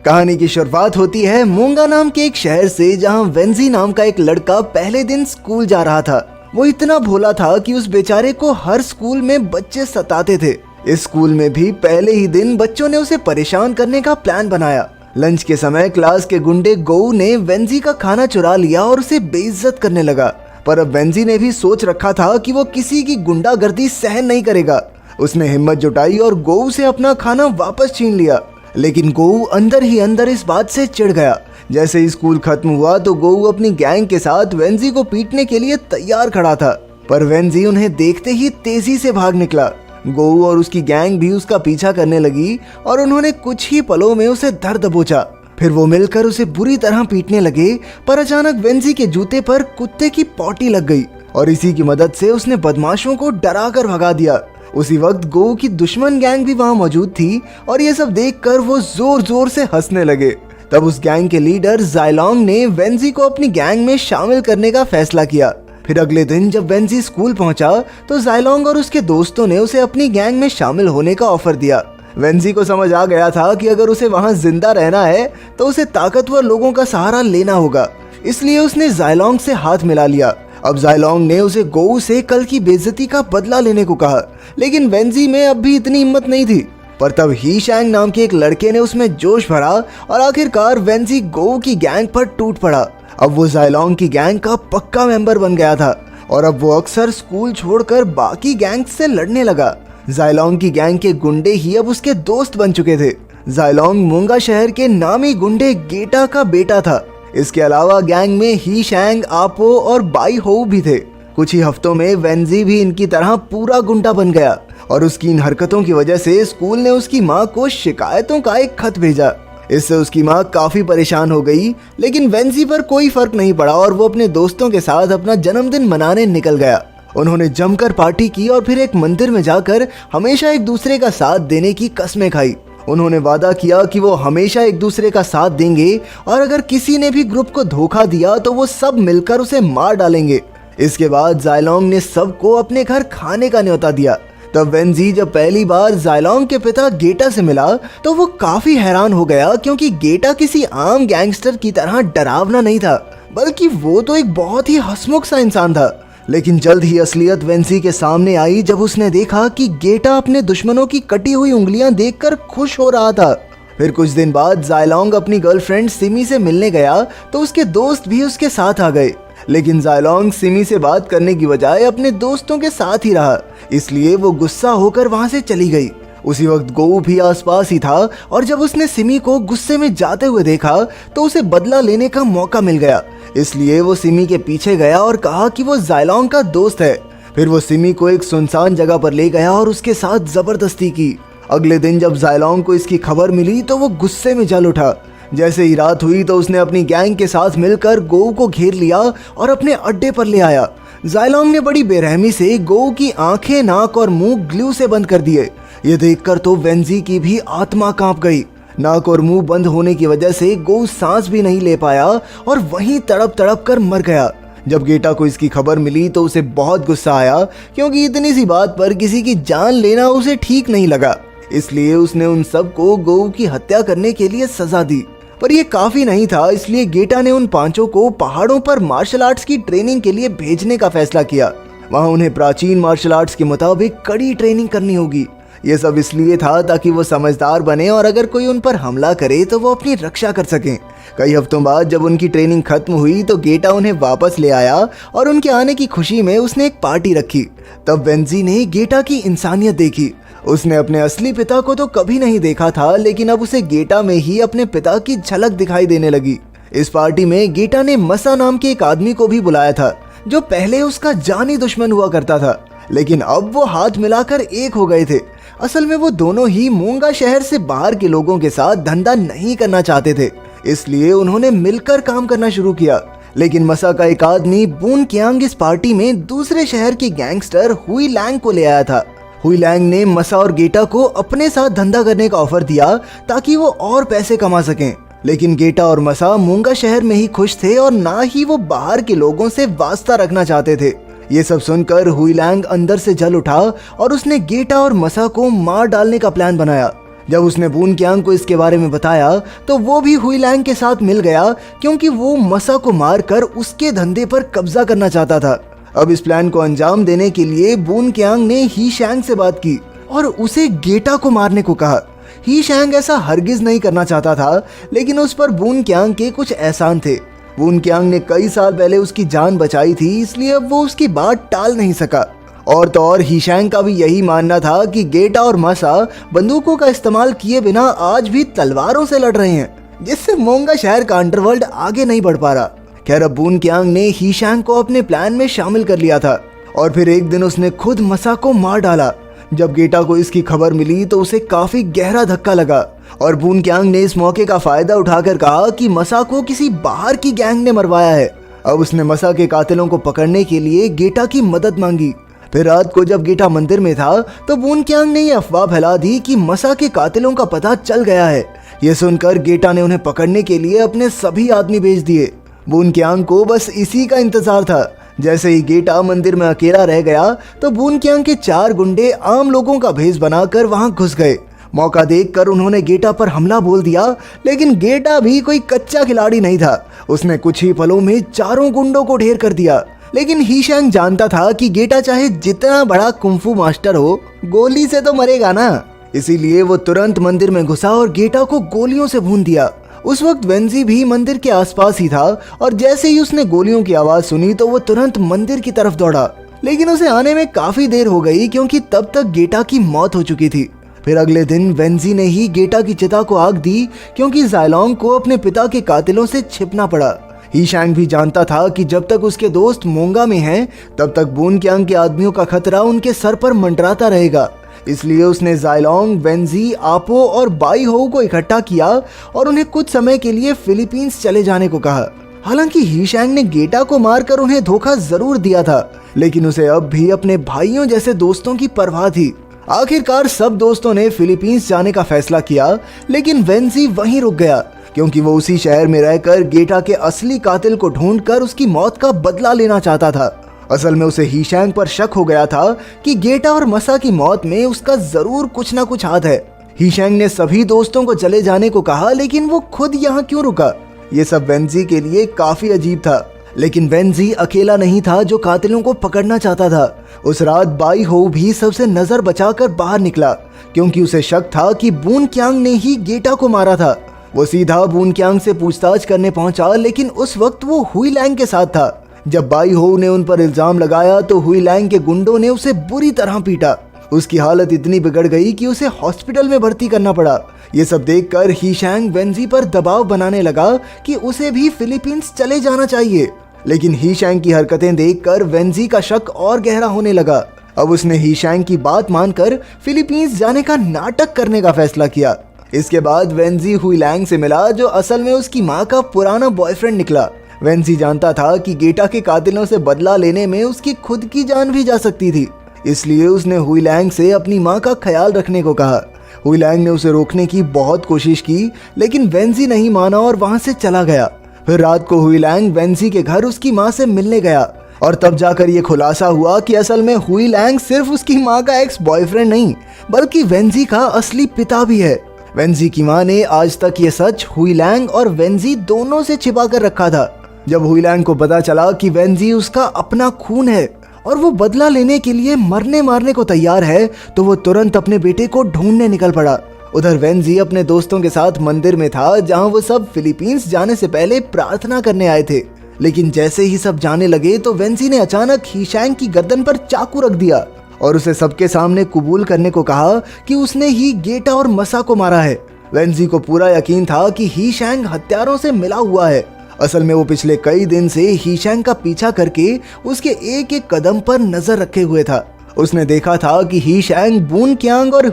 कहानी की शुरुआत होती है मूंगा नाम के एक शहर से, जहां वेंजी नाम का एक लड़का पहले दिन स्कूल जा रहा था। वो इतना भोला था कि उस बेचारे को हर स्कूल में बच्चे सताते थे। इस स्कूल में भी पहले ही दिन बच्चों ने उसे परेशान करने का प्लान बनाया। लंच के समय क्लास के गुंडे गोऊ ने वेंजी का खाना चुरा लिया और उसे बेइज्जत करने लगा। पर अब वेंजी ने भी सोच रखा था कि वो किसी की गुंडागर्दी सहन नहीं करेगा। उसने हिम्मत जुटाई और गोऊ से अपना खाना वापस छीन लिया। लेकिन गोऊ अंदर ही अंदर इस बात से चिढ़ गया। जैसे ही स्कूल खत्म हुआ तो गोऊ अपनी गैंग के साथ वेंजी को पीटने के लिए तैयार खड़ा था, पर वेंजी उन्हें देखते ही तेजी से भाग निकला। गोऊ और उसकी गैंग भी उसका पीछा करने लगी और उन्होंने कुछ ही पलों में उसे धर दबोचा। फिर वो मिलकर उसे बुरी तरह पीटने लगे, पर अचानक वेंजी के जूते पर कुत्ते की पॉटी लग गई और इसी की मदद से उसने बदमाशों को डरा कर भगा दिया। उसी वक्त गोऊ की दुश्मन गैंग भी वहां मौजूद थी और ये सब देखकर वो जोर जोर से हंसने लगे। तब उस गैंग के लीडर जायलोंग ने वेंजी को अपनी गैंग में शामिल करने का फैसला किया। फिर अगले दिन जब वेंजी स्कूल पहुंचा तो जायलोंग और उसके दोस्तों ने उसे अपनी गैंग में शामिल होने का ऑफर दिया। वेंजी को समझ आ गया था कि अगर उसे वहां जिंदा रहना है तो उसे ताकतवर लोगों का सहारा लेना होगा, इसलिए उसने जायलोंग से हाथ मिला लिया। अब जायलोंग ने उसे गोऊ से कल की बेइज्जती का बदला लेने को कहा, लेकिन वेंजी में अब भी इतनी हिम्मत नहीं थी। पर तब ही शैंग नाम के एक लड़के ने उसमें जोश भरा और आखिरकार वेंजी गोऊ की गैंग पर टूट पड़ा। अब वो जायलोंग की गैंग का पक्का मेंबर बन गया था और अब वो अक्सर स्कूल छोड़कर बाकी गैंग से लड़ने लगा। जायलोंग की गैंग के गुंडे ही अब उसके दोस्त बन चुके थे। जायलोंग मूंगा शहर के नामी गुंडे गेटा का बेटा था। इसके अलावा गैंग में ही शैंग, आपो और बाई हो भी थे। कुछ ही हफ्तों में वेंजी भी इनकी तरह पूरा गुंडा बन गया और उसकी इन हरकतों की वजह से स्कूल ने उसकी माँ को शिकायतों का एक खत भेजा। इससे उसकी माँ काफी परेशान हो गई, लेकिन वेंजी पर कोई फर्क नहीं पड़ा और वो अपने दोस्तों के साथ अपना जन्मदिन मनाने निकल गया। उन्होंने जमकर पार्टी की और फिर एक मंदिर में जाकर हमेशा एक दूसरे का साथ देने की कस्में खाई। उन्होंने वादा किया कि वो हमेशा एक दूसरे का साथ देंगे और अगर किसी ने भी ग्रुप को धोखा दिया तो वो सब मिलकर उसे मार डालेंगे। इसके बाद जायलोंग ने सबको अपने घर खाने का न्योता दिया। तब वेंजी जब पहली बार जायलोंग के पिता गेटा से मिला तो वो काफी हैरान हो गया, क्योंकि गेटा किसी आम गैंगस्टर की तरह डरावना नहीं था, बल्कि वो तो एक बहुत ही हंसमुख सा इंसान था। लेकिन जल्द ही असलियत वेंजी के सामने आई जब उसने देखा कि गेटा अपने दुश्मनों की कटी हुई उंगलियां देखकर खुश हो रहा था। फिर कुछ दिन बाद जायलोंग अपनी गर्लफ्रेंड सिमी से मिलने गया तो उसके दोस्त भी उसके साथ आ गए, लेकिन जायलोंग सिमी से बात करने की बजाय अपने दोस्तों के साथ ही रहा, इसलिए वो गुस्सा होकर वहां से चली गई। उसी वक्त गोऊ भी आसपास ही था और जब उसने सिमी को गुस्से में जाते हुए देखा तो उसे बदला लेने का मौका मिल गया, इसलिए वो सिमी के पीछे गया और कहा कि वो जायलोंग का दोस्त है। फिर वो सिमी को एक सुनसान जगह पर ले गया और उसके साथ जबरदस्ती की। अगले दिन जब जायलोंग को इसकी खबर मिली तो वो गुस्से में जल उठा। जैसे ही रात हुई तो उसने अपनी गैंग के साथ मिलकर गोऊ को घेर लिया और अपने अड्डे पर ले आया। जायलोंग ने बड़ी बेरहमी से गोऊ की आंखें, नाक और मुंह ग्लू से बंद कर दिए। ये देखकर तो वेंजी की भी आत्मा कांप गई। नाक और मुंह बंद होने की वजह से गोऊ सांस भी नहीं ले पाया और वहीं तड़प तड़प कर मर गया। जब गेटा को इसकी खबर मिली तो उसे बहुत गुस्सा आया, क्योंकि इतनी सी बात पर किसी की जान लेना उसे ठीक नहीं लगा। इसलिए उसने उन सबको गोऊ की हत्या करने के लिए सजा दी। पर यह काफी नहीं था, इसलिए गेटा ने उन पांचों को पहाड़ों पर मार्शल आर्ट्स की ट्रेनिंग के लिए भेजने का फैसला किया। वहां उन्हें प्राचीन मार्शल आर्ट्स के मुताबिक कड़ी ट्रेनिंग करनी होगी। ये सब इसलिए था ताकि वो समझदार बने और अगर कोई उन पर हमला करे तो वो अपनी रक्षा कर सकें। कई हफ्तों बाद जब उनकी ट्रेनिंग खत्म हुई तो गेटा उन्हें वापस ले आया और उनके आने की खुशी में उसने एक पार्टी रखी। तब वेंजी ने गेटा की इंसानियत देखी। उसने अपने असली पिता को तो कभी नहीं देखा था, लेकिन अब उसे गेटा में ही अपने पिता की झलक दिखाई देने लगी। इस पार्टी में गेटा ने मसा नाम के एक आदमी को भी बुलाया था, जो पहले उसका जानी दुश्मन हुआ करता था, लेकिन अब वो हाथ मिलाकर एक हो गए थे। असल में वो दोनों ही मूंगा शहर से बाहर के लोगों के साथ धंधा नहीं करना चाहते थे, इसलिए उन्होंने मिलकर काम करना शुरू किया। लेकिन मसा का एक आदमी बून कियांग इस पार्टी में दूसरे शहर के गैंगस्टर हुई लैंग को ले आया था। हुई लैंग ने मसा और गेटा को अपने साथ धंधा करने का ऑफर दिया ताकि वो और पैसे कमा सकें, लेकिन गेटा और मसा मूंगा शहर में ही खुश थे और ना ही वो बाहर के लोगों से वास्ता रखना चाहते थे। ये सब सुनकर हुई लैंग अंदर से जल उठा और उसने गेटा और मसा को मार डालने का प्लान बनाया। जब उसने बून क्यांग को इसके बारे में बताया तो वो भी हुई लैंग के साथ मिल गया, क्योंकि वो मसा को मारकर उसके धंधे पर कब्जा करना चाहता था। अब इस प्लान को अंजाम देने के लिए बून क्यांग ने ही शैंग से बात की और उसे गेटा को मारने को कहा। ही शैंग ऐसा हरगिज नहीं करना चाहता था, लेकिन उस पर बून क्यांग के कुछ एहसान थे। बून क्यांग ने कई साल पहले उसकी जान बचाई थी, इसलिए अब वो उसकी बात टाल नहीं सका। और तो और ही शैंग का भी यही मानना था कि गेटा और मसा बंदूकों का इस्तेमाल किए बिना आज भी तलवारों से लड़ रहे हैं, जिससे मोंगा शहर का अंडरवर्ल्ड आगे नहीं बढ़ पा रहा। खैर, अब बून क्यांग ने ही शैंग को अपने प्लान में शामिल कर लिया था और फिर एक दिन उसने खुद मसा को मार डाला। जब गेटा को इसकी खबर मिली तो उसे काफी गहरा धक्का लगा और बून क्यांग ने इस मौके का फायदा उठाकर कहा कि मसा को किसी बाहर की गैंग ने मरवाया है। अब उसने मसा के कातिलों को पकड़ने के लिए गेटा की मदद मांगी। फिर रात को जब गेटा मंदिर में था तो बून क्यांग ने यह अफवाह फैला दी कि मसा के कातिलों का पता चल गया है। ये सुनकर गेटा ने उन्हें पकड़ने के लिए अपने सभी आदमी भेज दिए। बून क्यांग को बस इसी का इंतजार था। जैसे ही गेटा मंदिर में अकेला रह गया तो बून क्यांग के 4 गुंडे आम लोगों का भेष बनाकर वहां घुस गए। मौका देखकर उन्होंने गेटा पर हमला बोल दिया, लेकिन गेटा भी कोई कच्चा खिलाड़ी नहीं था। उसने कुछ ही पलों में 4 गुंडों को ढेर कर दिया। लेकिन ही शैंग जानता था कि गेटा चाहे जितना बड़ा कुंफू मास्टर हो, गोली से तो मरेगा ना। इसीलिए वो तुरंत मंदिर में घुसा और गेटा को गोलियों से भून दिया। उस वक्त वेंजी भी मंदिर के आसपास ही था और जैसे ही उसने गोलियों की आवाज सुनी तो वो तुरंत मंदिर की तरफ दौड़ा। लेकिन उसे आने में काफी देर हो गई, क्योंकि तब तक गेटा की मौत हो चुकी थी। फिर अगले दिन वेंजी ने ही गेटा की चिता को आग दी, क्योंकि जायलोंग को अपने पिता के कातिलों से छिपना पड़ा। ही शैंग भी जानता था कि जब तक उसके दोस्त मोंगा में हैं, तब तक बून क्यांग के आदमियों का खतरा उनके सर पर मंडराता रहेगा। इसलिए उसने जायलोंग, वेंजी, आपो और बाई हो को इकट्ठा किया और उन्हें कुछ समय के लिए फिलीपींस चले जाने को कहा। हालांकि ही शैंग ने गेटा को मारकर उन्हें धोखा जरूर दिया था, लेकिन उसे अब भी अपने भाइयों जैसे दोस्तों की परवाह थी। आखिरकार सब दोस्तों ने फिलीपींस जाने का फैसला किया, लेकिन वेंजी वहीं रुक गया, क्योंकि वो उसी शहर में रहकर गेटा के असली कातिल को ढूंढकर उसकी मौत का बदला लेना चाहता था। असल में उसे ही शैंग पर शक हो गया था कि गेटा और मसा की मौत में उसका जरूर कुछ ना कुछ हाथ है। ही शैंग ने सभी दोस्तों को चले जाने को कहा, लेकिन वो खुद यहाँ क्यों रुका? ये सब वेंजी के लिए काफी अजीब था। लेकिन वेंजी अकेला नहीं था जो कातिलों को पकड़ना चाहता था। उस रात बाई हो भी सबसे नजर बचाकर बाहर निकला, क्योंकि उसे शक था कि बून क्यांग ने ही गेटा को मारा था। वो सीधा बून क्यांग से पूछताछ करने पहुंचा, लेकिन उस वक्त वो हुई लैंग के साथ था। जब बाई हो ने उन पर इल्जाम लगाया तो हुई लैंग के गुंडों ने उसे बुरी तरह पीटा। उसकी हालत इतनी बिगड़ गई कि उसे हॉस्पिटल में भर्ती करना पड़ा। ये सब देखकर ही शैंग वेंजी पर दबाव बनाने लगा कि उसे भी फिलीपींस चले जाना चाहिए। लेकिन ही शैंग की हरकतें देखकर वेंजी का शक और गहरा होने लगा। अब उसने ही शैंग की बात मानकर फिलीपींस जाने का नाटक करने का फैसला किया। इसके बाद वेंजी हुई लैंग से मिला, जो असल में उसकी माँ का पुराना बॉयफ्रेंड निकला। वेंजी जानता था कि गेटा के कातिलों से बदला लेने में उसकी खुद की जान भी जा सकती थी, इसलिए उसने हुई लैंग से अपनी माँ का ख्याल रखने को कहा। हुई लैंग ने उसे रोकने की बहुत कोशिश की, लेकिन वेंजी नहीं माना और वहां से चला गया। फिर रात को हुई लैंग वेंजी के घर उसकी माँ से मिलने गया और तब जाकर ये खुलासा हुआ कि असल में हुई लैंग सिर्फ उसकी माँ का एक्स बॉयफ्रेंड नहीं, बल्कि वेंजी का असली पिता भी है। वेंजी की माँ ने आज तक ये सच हुई लैंग और वेंजी दोनों से छिपा कर रखा था। जब हुई लैंग को पता चला कि वेंजी उसका अपना खून है और वो बदला लेने के लिए मरने मारने को तैयार है, तो वो तुरंत अपने बेटे को ढूंढने निकल पड़ा। उधर वेंजी अपने दोस्तों के साथ मंदिर में था, जहां वो सब फिलीपींस जाने से पहले प्रार्थना करने आए थे। लेकिन जैसे ही सब जाने लगे तो वेंजी ने अचानक ही शैंग की गर्दन पर चाकू रख दिया और उसे सबके सामने कबूल करने को कहा कि उसने ही गेटा और मसा को मारा है। वेंजी को पूरा यकीन था कि ही शैंग हत्यारों से मिला हुआ है। असल में वो पिछले कई दिन से ही शैंग का पीछा करके उसके एक एक कदम पर नजर रखे हुए था। उसने देखा था कि ही शैंग, बून क्यांग और